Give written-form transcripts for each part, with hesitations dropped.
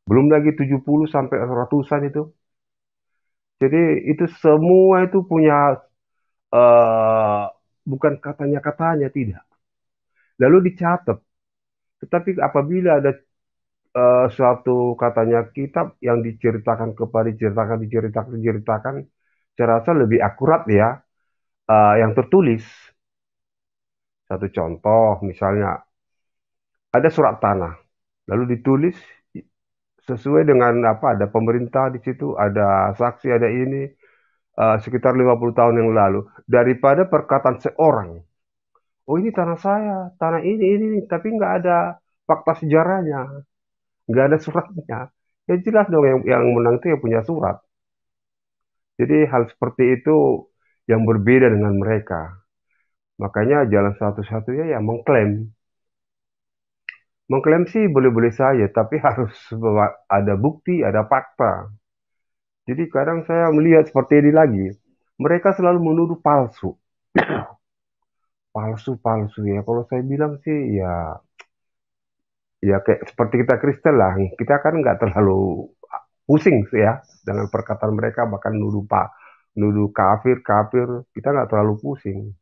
Belum lagi 70 sampai ratusan itu. Jadi itu semua itu punya eh bukan katanya-katanya tidak. Lalu dicatat. Tetapi apabila ada suatu katanya kitab yang diceritakan kepada diceritakan, saya rasa lebih akurat ya yang tertulis. Satu contoh misalnya ada surat tanah, lalu ditulis sesuai dengan apa? Ada pemerintah di situ, ada saksi, ada ini sekitar 50 tahun yang lalu. Daripada perkataan seorang, oh ini tanah saya, tanah ini, tapi nggak ada fakta sejarahnya, nggak ada suratnya. Ya jelas dong yang menang itu yang punya surat. Jadi hal seperti itu yang berbeda dengan mereka. Makanya jalan satu-satunya ya mengklaim. Mengklaim sih boleh-boleh saja, tapi harus ada bukti, ada fakta. Jadi kadang saya melihat seperti ini lagi. Mereka selalu menuduh palsu. Palsu-palsu ya. Kalau saya bilang sih ya kayak seperti kita Kristen lah. Kita kan nggak terlalu pusing sih ya dengan perkataan mereka, bahkan nuduh pak, nuduh kafir, kafir. Kita nggak terlalu pusing.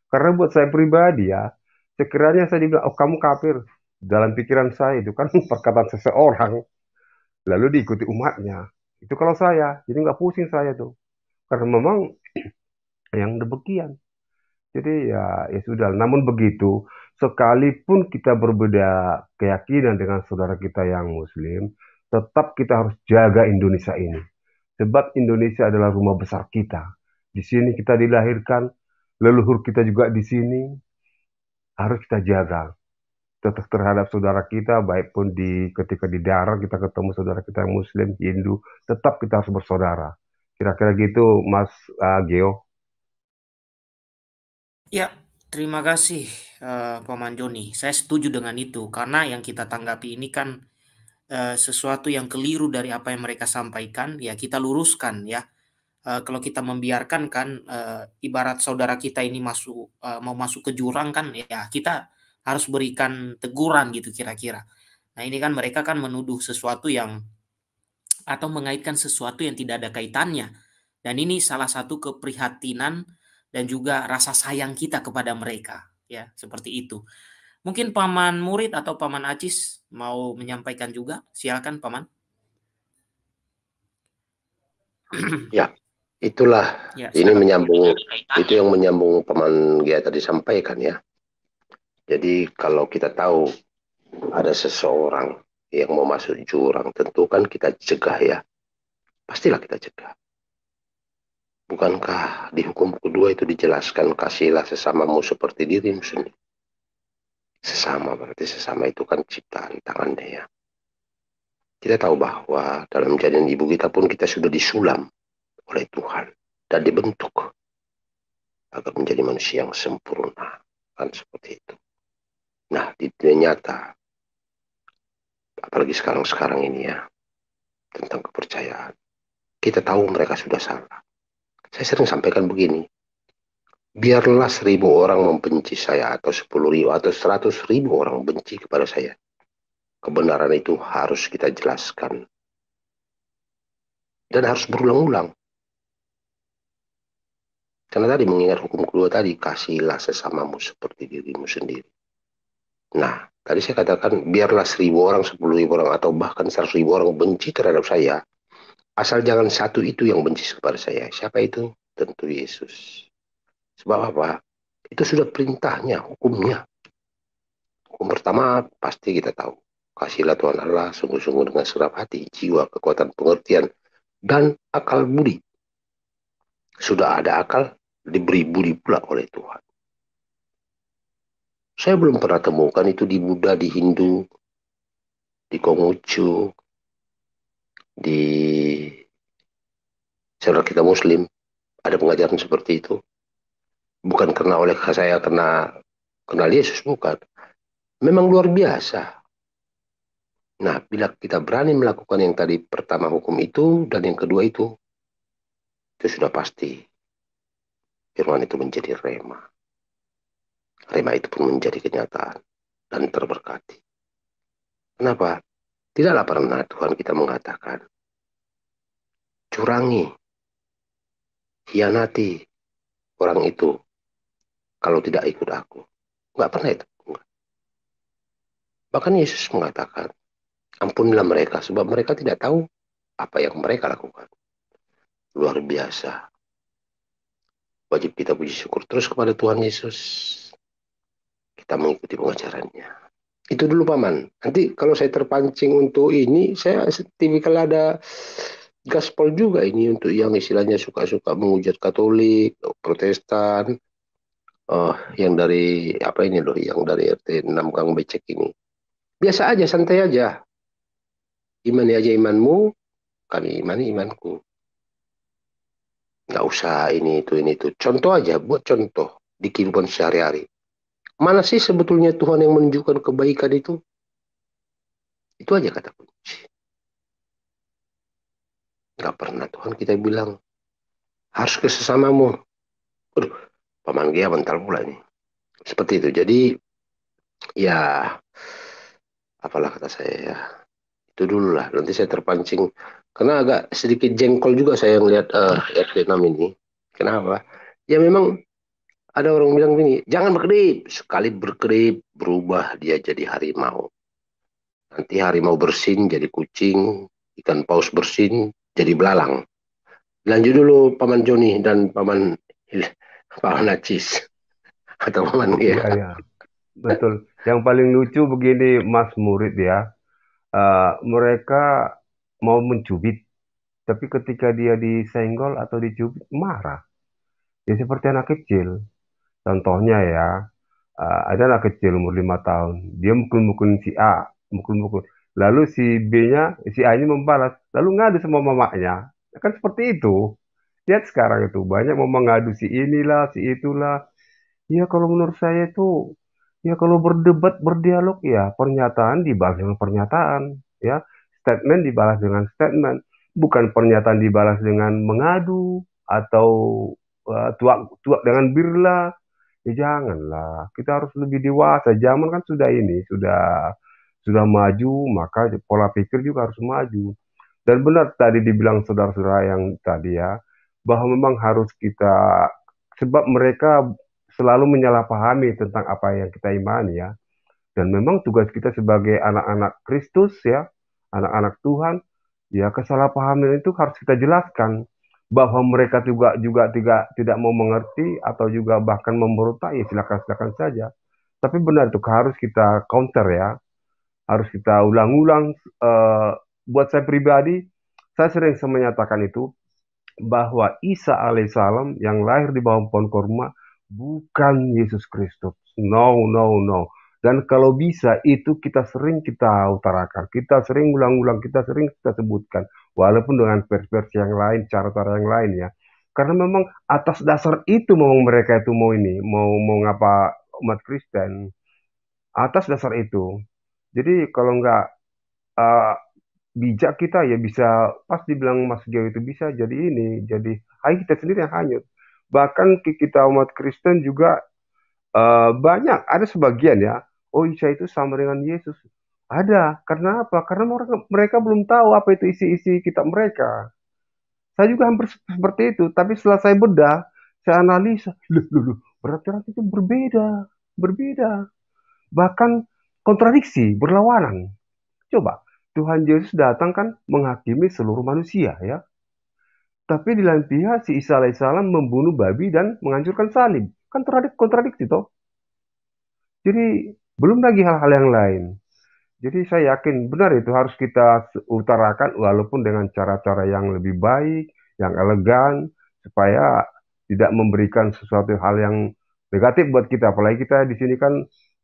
Karena buat saya pribadi ya, sekiranya saya dibilang, oh kamu kafir, dalam pikiran saya itu kan perkataan seseorang, lalu diikuti umatnya. Itu kalau saya, jadi nggak pusing saya tuh. Karena memang yang demikian. Jadi ya sudah. Namun begitu, sekalipun kita berbeda keyakinan dengan saudara kita yang Muslim, tetap kita harus jaga Indonesia ini. Sebab Indonesia adalah rumah besar kita. Di sini kita dilahirkan, leluhur kita juga di sini, harus kita jaga. Tetap terhadap saudara kita, baik pun ketika di darat kita ketemu saudara kita yang Muslim, Hindu, tetap kita harus bersaudara. Kira-kira gitu, Mas Geo. Ya, terima kasih Paman Joni. Saya setuju dengan itu karena yang kita tanggapi ini kan sesuatu yang keliru dari apa yang mereka sampaikan, ya kita luruskan ya. Kalau kita membiarkan kan ibarat saudara kita ini mau masuk ke jurang kan ya kita harus berikan teguran gitu kira-kira. Nah, ini kan mereka kan menuduh sesuatu yang atau mengaitkan sesuatu yang tidak ada kaitannya. Dan ini salah satu keprihatinan dan juga rasa sayang kita kepada mereka, ya, seperti itu. Mungkin Paman Murid atau Paman Acis mau menyampaikan juga, silakan Paman. Ya, itulah Ya, ini silakan. menyambung, itu yang menyambung Paman Gia tadi sampaikan ya. Jadi kalau kita tahu ada seseorang yang mau masuk jurang, tentu kan kita cegah ya. Pastilah kita cegah. Bukankah di hukum kedua itu dijelaskan kasihlah sesamamu seperti dirimu sendiri. Sesama berarti sesama itu kan ciptaan tangannya ya. Kita tahu bahwa dalam janin ibu kita pun kita sudah disulam oleh Tuhan dan dibentuk agar menjadi manusia yang sempurna. Kan seperti itu. Nah, di dunia nyata, apalagi sekarang-sekarang ini ya, tentang kepercayaan. Kita tahu mereka sudah salah. Saya sering sampaikan begini, biarlah 1.000 orang membenci saya, atau 10.000, atau 100.000 orang benci kepada saya. Kebenaran itu harus kita jelaskan. Dan harus berulang-ulang. Karena tadi mengingat hukum kedua tadi, kasihlah sesamamu seperti dirimu sendiri. Nah, tadi saya katakan, biarlah 1.000 orang, 10.000 orang, atau bahkan 100.000 orang benci terhadap saya. Asal jangan satu itu yang benci kepada saya. Siapa itu? Tentu Yesus. Sebab apa? Itu sudah perintahnya, hukumnya. Hukum pertama pasti kita tahu. Kasihlah Tuhan Allah sungguh-sungguh dengan segenap hati, jiwa, kekuatan pengertian, dan akal budi. Sudah ada akal, diberi budi pula oleh Tuhan. Saya belum pernah temukan itu di Buddha, di Hindu, di Konghucu, di saudara kita Muslim. Ada pengajaran seperti itu. Bukan karena oleh saya kenal Yesus, bukan. Memang luar biasa. Nah, bila kita berani melakukan yang tadi pertama hukum itu dan yang kedua itu sudah pasti firman itu menjadi rema. Rema itu pun menjadi kenyataan dan terberkati. Kenapa? Tidaklah pernah Tuhan kita mengatakan, curangi, hianati orang itu kalau tidak ikut aku. Nggak pernah itu. Bahkan Yesus mengatakan, ampunilah mereka sebab mereka tidak tahu apa yang mereka lakukan. Luar biasa. Wajib kita puji syukur terus kepada Tuhan Yesus. Kita mengikuti pengajarannya. Itu dulu Paman. Nanti kalau saya terpancing untuk ini, saya tipikal ada gaspol juga ini untuk yang istilahnya suka-suka menghujat Katolik, Protestan, yang dari apa ini loh, yang dari RT 6 Kang Becek ini. Biasa aja, santai aja. Imani aja imanmu, kami imani imanku. Nggak usah ini itu. Contoh aja, buat contoh di kehidupan sehari-hari. Mana sih sebetulnya Tuhan yang menunjukkan kebaikan itu? Itu aja kata kunci. Nggak pernah Tuhan kita bilang, harus ke sesamamu. Aduh, Paman Gia bentar pula ini. Seperti itu. Jadi, ya, apalah kata saya ya. Itu dulu lah. Nanti saya terpancing. Karena agak sedikit jengkol juga saya ngelihat RT 6 ini. Kenapa? Ya memang ada orang bilang gini, jangan berkedip. Sekali berkedip, berubah dia jadi harimau. Nanti harimau bersin jadi kucing, ikan paus bersin jadi belalang. Lanjut dulu Paman Joni dan Paman Nacis atau Paman Iya, Gia. ya, betul. Yang paling lucu begini, Mas Murid ya. Mereka mau mencubit, tapi ketika dia disenggol atau dicubit, marah. Ya seperti anak kecil. Contohnya ya, ada anak kecil umur 5 tahun, dia mukul-mukul si A, mukul-mukul. Lalu si A-nya membalas, lalu ngadu sama mamanya. Kan seperti itu. Lihat sekarang itu, banyak mau mengadu si inilah, si itulah. Ya kalau menurut saya itu, ya kalau berdebat, berdialog ya pernyataan dibalas dengan pernyataan, ya statement dibalas dengan statement, bukan pernyataan dibalas dengan mengadu atau tuak-tuak dengan birla. Ya janganlah, kita harus lebih dewasa. Zaman kan sudah ini, sudah maju, maka pola pikir juga harus maju. Dan benar tadi dibilang saudara-saudara yang tadi ya, bahwa memang harus kita, sebab mereka selalu menyalahpahami tentang apa yang kita imani ya. Dan memang tugas kita sebagai anak-anak Kristus ya, anak-anak Tuhan, ya kesalahpahaman itu harus kita jelaskan bahwa mereka juga juga tidak mau mengerti atau juga bahkan memberontak ya silakan-silakan saja. Tapi benar itu harus kita counter ya, harus kita ulang-ulang. eh, Buat saya pribadi, saya sering menyatakan itu bahwa Isa alaihissalam yang lahir di bawah pohon korma bukan Yesus Kristus. No, no, no. Dan kalau bisa itu kita utarakan, kita sering ulang-ulang, kita sering kita sebutkan, walaupun dengan versi yang lain, cara-cara yang lain ya. Karena memang atas dasar itu memang mereka itu mau ini, mau ngapa umat Kristen, atas dasar itu. Jadi kalau nggak eh, bijak kita ya bisa pas dibilang Mas Gio itu bisa jadi ini, jadi kita sendiri yang hanyut. Bahkan kita umat Kristen juga banyak, ada sebagian ya, oh Isa itu sama dengan Yesus. Ada, karena apa? Karena mereka belum tahu apa itu isi-isi kitab mereka. Saya juga hampir seperti itu, tapi setelah saya bedah, saya analisa, loh, berarti itu berbeda, berbeda, bahkan kontradiksi, berlawanan. Coba, Tuhan Yesus datang kan menghakimi seluruh manusia ya. Tapi di lain pihak si Isa alaihissalam membunuh babi dan menghancurkan salib. Kan kontradiksi toh. Jadi belum lagi hal-hal yang lain. Jadi saya yakin benar itu harus kita utarakan walaupun dengan cara-cara yang lebih baik, yang elegan, supaya tidak memberikan sesuatu hal yang negatif buat kita. Apalagi kita di sini kan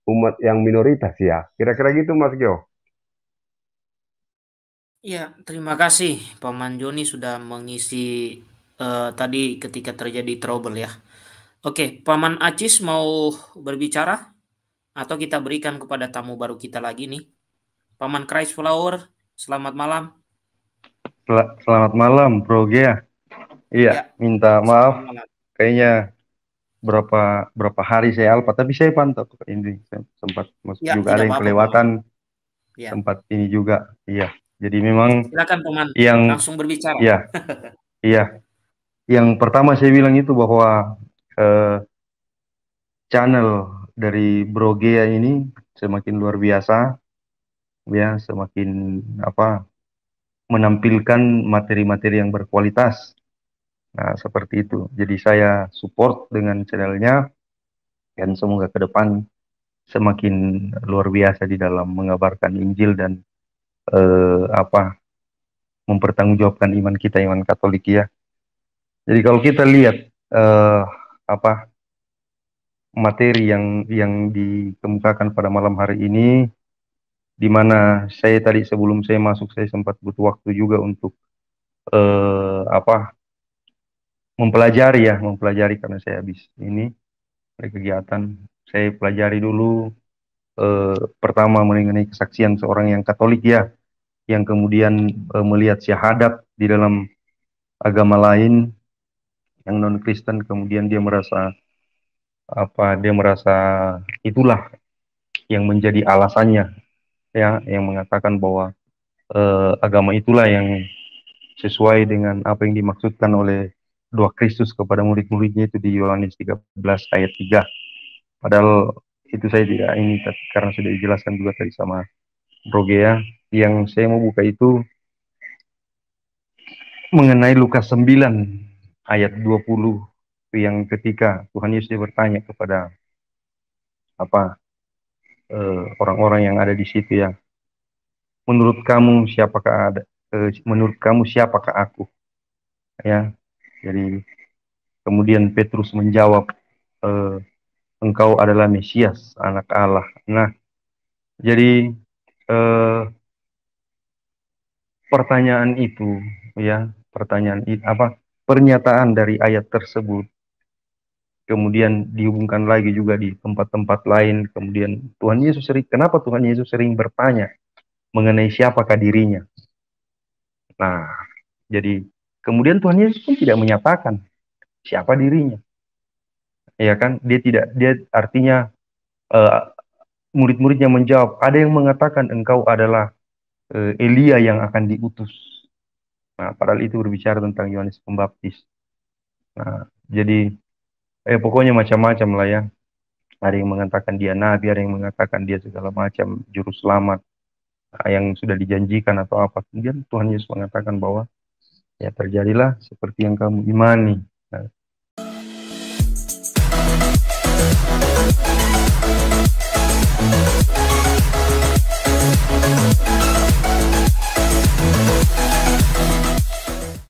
umat yang minoritas ya. Kira-kira gitu Mas Gio. Ya, terima kasih Paman Joni sudah mengisi tadi ketika terjadi trouble ya. Oke, Paman Acis mau berbicara atau kita berikan kepada tamu baru kita lagi nih. Paman Christ Flower, selamat malam. Selamat malam, Bro Gia. Iya, Ya, minta selamat maaf. malam. Kayaknya berapa hari saya alpa, tapi saya pantau ini. Saya sempat masuk Ya, juga ada tidak yang apa-apa, Paman. kelewatan. Ya, tempat ini juga. Iya. Jadi memang silakan teman, yang langsung berbicara. ya, iya. Yang pertama saya bilang itu bahwa channel dari Bro Gea ini semakin luar biasa, ya, semakin apa menampilkan materi-materi yang berkualitas. Nah, seperti itu. Jadi saya support dengan channelnya dan semoga ke depan semakin luar biasa di dalam mengabarkan Injil dan apa mempertanggungjawabkan iman kita, iman Katolik ya. Jadi kalau kita lihat apa materi yang dikemukakan pada malam hari ini, di mana saya tadi sebelum saya masuk saya sempat butuh waktu juga untuk apa mempelajari karena saya habis ini dari kegiatan. Saya pelajari dulu pertama mengenai kesaksian seorang yang Katolik ya, yang kemudian melihat syahadat di dalam agama lain yang non Kristen, kemudian dia merasa itulah yang menjadi alasannya ya, yang mengatakan bahwa agama itulah yang sesuai dengan apa yang dimaksudkan oleh doa Kristus kepada murid-muridnya itu di Yohanes 13 ayat 3. Padahal itu saya tidak ini karena sudah dijelaskan juga tadi sama Bro Gea. Yang saya mau buka itu mengenai Lukas 9 ayat 20 yang ketika Tuhan Yesus bertanya kepada apa orang-orang yang ada di situ ya, menurut kamu siapakah aku ya. Jadi kemudian Petrus menjawab, engkau adalah Mesias, anak Allah. Nah, jadi pertanyaan itu ya, pernyataan dari ayat tersebut kemudian dihubungkan lagi juga di tempat-tempat lain. Kemudian kenapa Tuhan Yesus sering bertanya mengenai siapakah dirinya? Nah, jadi kemudian Tuhan Yesus pun tidak menyatakan siapa dirinya. Ya kan? Dia artinya murid-muridnya menjawab, ada yang mengatakan engkau adalah Elia yang akan diutus. Nah, padahal itu berbicara tentang Yohanes Pembaptis. Nah, jadi pokoknya macam-macam lah ya. Ada yang mengatakan dia nabi, ada yang mengatakan dia segala macam juru selamat yang sudah dijanjikan atau apa. Kemudian Tuhan Yesus mengatakan bahwa ya terjadilah seperti yang kamu imani. Nah,